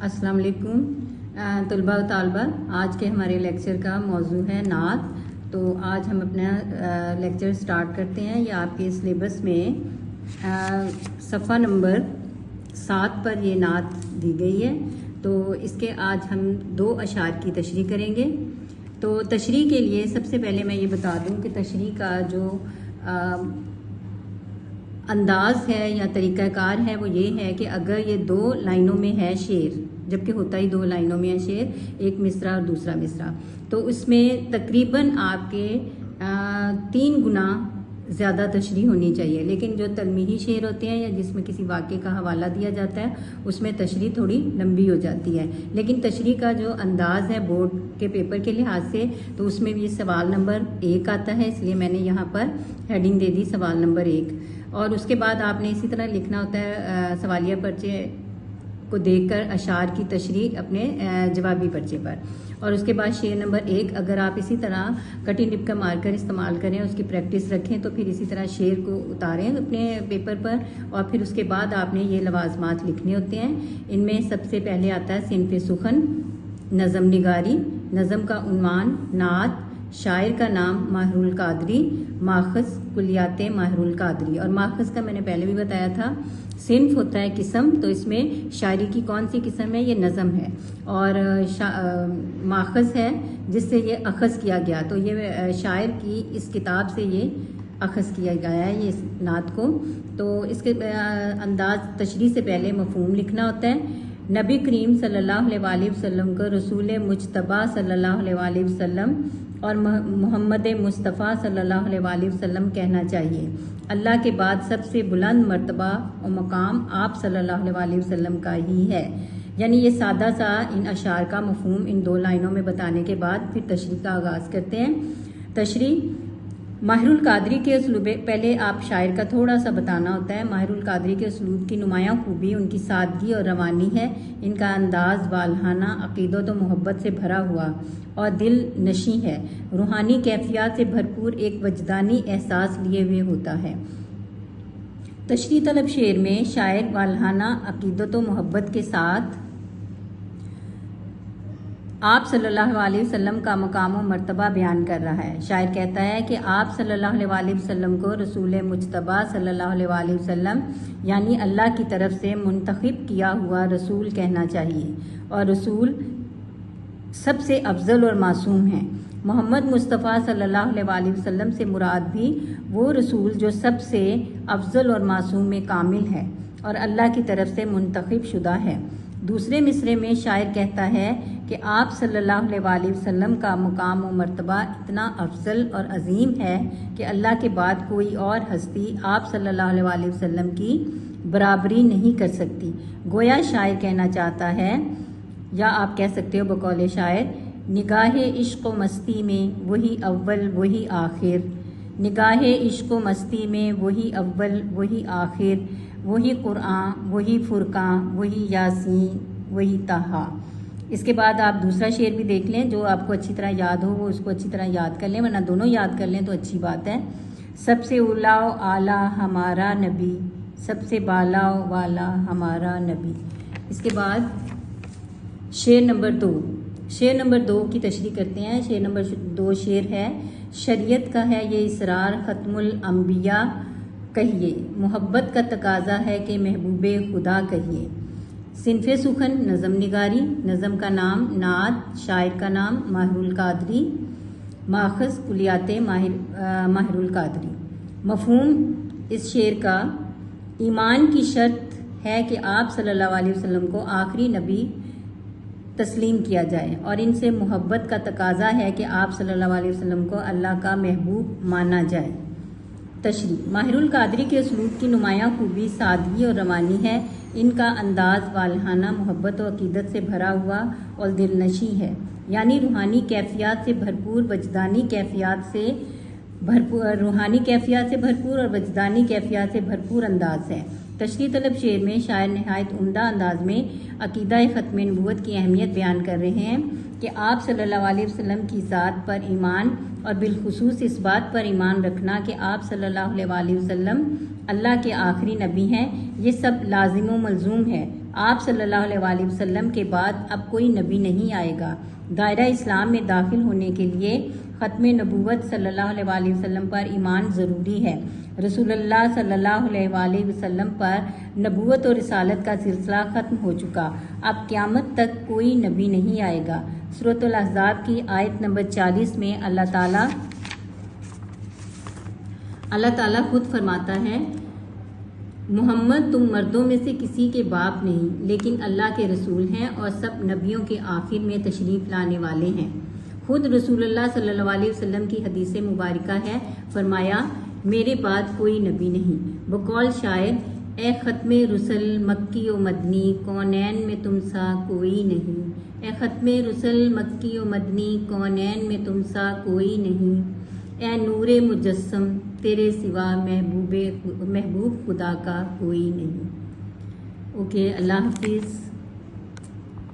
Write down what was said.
अस्सलाम वालेकुम तलबा व तालबात। आज के हमारे लेक्चर का मौजू है नात। तो आज हम अपना लेक्चर स्टार्ट करते हैं। ये आपके सिलेबस में सफ़ा नंबर 7 पर ये नात दी गई है। तो इसके आज हम 2 अशार की तशरीह करेंगे। तो तशरीह के लिए सबसे पहले मैं ये बता दूं कि तशरीह का जो अंदाज है या तरीक़ाकार है वो ये है कि अगर ये 2 लाइनों में है शेर, जबकि होता ही 2 लाइनों में है शेर, एक मिसरा और दूसरा मिसरा, तो उसमें तकरीबन आपके 3 गुना ज़्यादा तशरीह होनी चाहिए। लेकिन जो तलमीही शेर होते हैं या जिसमें किसी वाक़े का हवाला दिया जाता है उसमें तशरीह थोड़ी लंबी हो जाती है। लेकिन तशरीह का जो अंदाज़ है बोर्ड के पेपर के लिहाज से, तो उसमें भी सवाल नंबर 1 आता है, इसलिए मैंने यहाँ पर हेडिंग दे दी सवाल नंबर 1। और उसके बाद आपने इसी तरह लिखना होता है सवालिया पर्चे को देखकर अशार की तशरीह अपने जवाबी पर्चे पर। और उसके बाद शेर नंबर 1 अगर आप इसी तरह कटिंग टिप का मार्कर इस्तेमाल करें, उसकी प्रैक्टिस रखें, तो फिर इसी तरह शेर को उतारें अपने पेपर पर। और फिर उसके बाद आपने ये लवाजमात लिखने होते हैं। इनमें सबसे पहले आता है सिनफ़े सुखन, नज़म निगारी, नज़म का उन्वान नात, शायर का नाम माहिरुल कादरी, माखज़ कुलियाते माहिरुल कादरी। और माखज़ का मैंने पहले भी बताया था। सिन्फ होता है किस्म, तो इसमें शायरी की कौन सी किस्म है? ये नज़म है। और माखज़ है जिससे ये अखज़ किया गया, तो ये शायर की इस किताब से ये अखज़ किया गया है ये इस नात को। तो इसके अंदाज तशरीह से पहले मफ़हूम लिखना होता है। नबी करीम सल्लल्लाहु अलैहि वसल्लम को रसूल मुज्तबा सल्लल्लाहु अलैहि वसल्लम और मोहम्मद मुस्तफ़ा सल्लल्लाहु अलैहि वसल्लम कहना चाहिए। अल्लाह के बाद सबसे बुलंद मर्तबा और मकाम आप सल्लल्लाहु अलैहि वसल्लम का ही है। यानी ये सादा सा इन अशार का मफ़हूम इन 2 लाइनों में बताने के बाद फिर तशरीह का आगाज़ करते हैं। तशरीह माहिरुल कादरी के उसलूब, पहले आप शायर का थोड़ा सा बताना होता है। माहिरुल कादरी के उसलूब की नुमायां खूबी उनकी सादगी और रवानी है। इनका अंदाज़ वालहाना, अक़ीदत और मोहब्बत से भरा हुआ और दिल नशी है। रूहानी कैफियत से भरपूर एक वजदानी एहसास लिए हुए होता है। तशरीह तलब शेर में शायर वालहाना, अक़ीदत और मोहब्बत के साथ आप सल्लल्लाहु अलैहि वसल्लम का मकाम व मर्तबा बयान कर रहा है। शायर कहता है कि आप सल्लल्लाहु अलैहि वसल्लम को रसूल मुज्तबा सल्लल्लाहु अलैहि वसल्लम यानी अल्लाह की तरफ से मुंतखब किया हुआ रसूल कहना चाहिए। और रसूल सबसे अफजल और मासूम हैं। मोहम्मद मुस्तफ़ा सल्लल्लाहु अलैहि वसल्लम से मुराद भी वो रसूल जो सबसे अफजल और मासूम में कामिल है और अल्लाह की तरफ से मुंतखब शुदा है। दूसरे मिसरे में शायर कहता है कि आप सल्लल्लाहु अलैहि वसल्लम का मुकाम व मर्तबा इतना अफजल और अजीम है कि अल्लाह के बाद कोई और हस्ती आप सल्लल्लाहु अलैहि वसल्लम की बराबरी नहीं कर सकती। गोया शायर कहना चाहता है, या आप कह सकते हो बकौल शायर, निगाहे इश्क व मस्ती में वही अव्वल वही आखिर, निगाहे इश्क व मस्ती में वही अव्वल वही आखिर, वही कुरान वही फुरकान वही यासीन वही ताहा। इसके बाद आप दूसरा शेर भी देख लें, जो आपको अच्छी तरह याद हो वो उसको अच्छी तरह याद कर लें, वरना दोनों याद कर लें तो अच्छी बात है। सबसे उला आला हमारा नबी, सबसे बाला वाला हमारा नबी। इसके बाद शेर नंबर 2, शेर नंबर 2 की तशरीह करते हैं। शेर नंबर 2 शेर है, शरीयत का है ये इसरार खत्मुल अंबिया कहिए, मोहब्बत का तकाजा है कि महबूबे खुदा कहिए। सिनफ़े सुखन, नज़म निगारी, नज़म का नाम नात, शायर का नाम माहिरुल कादरी, माखज़ कुलियाते माहिरुल कादरी। मफ़हूम इस शेर का, ईमान की शर्त है कि आप सल्लल्लाहु अलैहि वसल्लम को आखिरी नबी तस्लीम किया जाए और इनसे मोहब्बत का तकाजा है कि आप सल्लल्लाहु अलैहि वसल्लम को अल्लाह का महबूब माना जाए। तशरीह माहिरुल कादरी के उसलूब की नुमायां खूबी सादगी और रवानी है। इनका अंदाज़ वालहाना, मोहब्बत और अक़ीदत से भरा हुआ और दिलनशी है। यानी रूहानी कैफियत से भरपूर, वजदानी कैफियत से भरपूर, रूहानी कैफियत से भरपूर और वजदानी कैफियत से भरपूर अंदाज है। तशरीह तलब शेर में शायर नहायत उम्दा अंदाज में अक़ीदा ख़त्म नबूवत की अहमियत बयान कर रहे हैं कि आप सल्लल्लाहु अलैहि वसल्लम की ज़ात पर ईमान और बिलखुसूस इस बात पर ईमान रखना कि आप सल्लल्लाहु अलैहि वसल्लम अल्लाह के आखिरी नबी हैं, ये सब लाजिम व मलजूम है। آپ صلی اللہ علیہ وسلم کے بعد اب کوئی نبی نہیں آئے گا۔ دائرہ اسلام میں داخل ہونے کے لیے ختم نبوت صلی اللہ علیہ وسلم پر ایمان ضروری ہے۔ رسول اللہ صلی اللہ علیہ وسلم پر نبوت اور رسالت کا سلسلہ ختم ہو چکا، اب قیامت تک کوئی نبی نہیں آئے گا۔ سورۃ الاحزاب کی آیت نمبر 40 میں اللہ تعالیٰ خود فرماتا ہے، محمد تم مردوں میں سے کسی کے باپ نہیں، لیکن اللہ کے رسول ہیں اور سب نبیوں کے آخر میں تشریف لانے والے ہیں۔ خود رسول اللہ صلی اللہ علیہ وسلم کی حدیث مبارکہ ہے، فرمایا میرے بعد کوئی نبی نہیں۔ بقول شاعر، اے ختم رسل مکی و مدنی، کونین میں تم سا کوئی نہیں۔ اے ختم رسل مکی و مدنی، کونین میں تم سا کوئی نہیں۔ اے نور مجسم، تیرے سوا محبوب خدا کا کوئی نہیں۔ اوکے، اللہ حافظ۔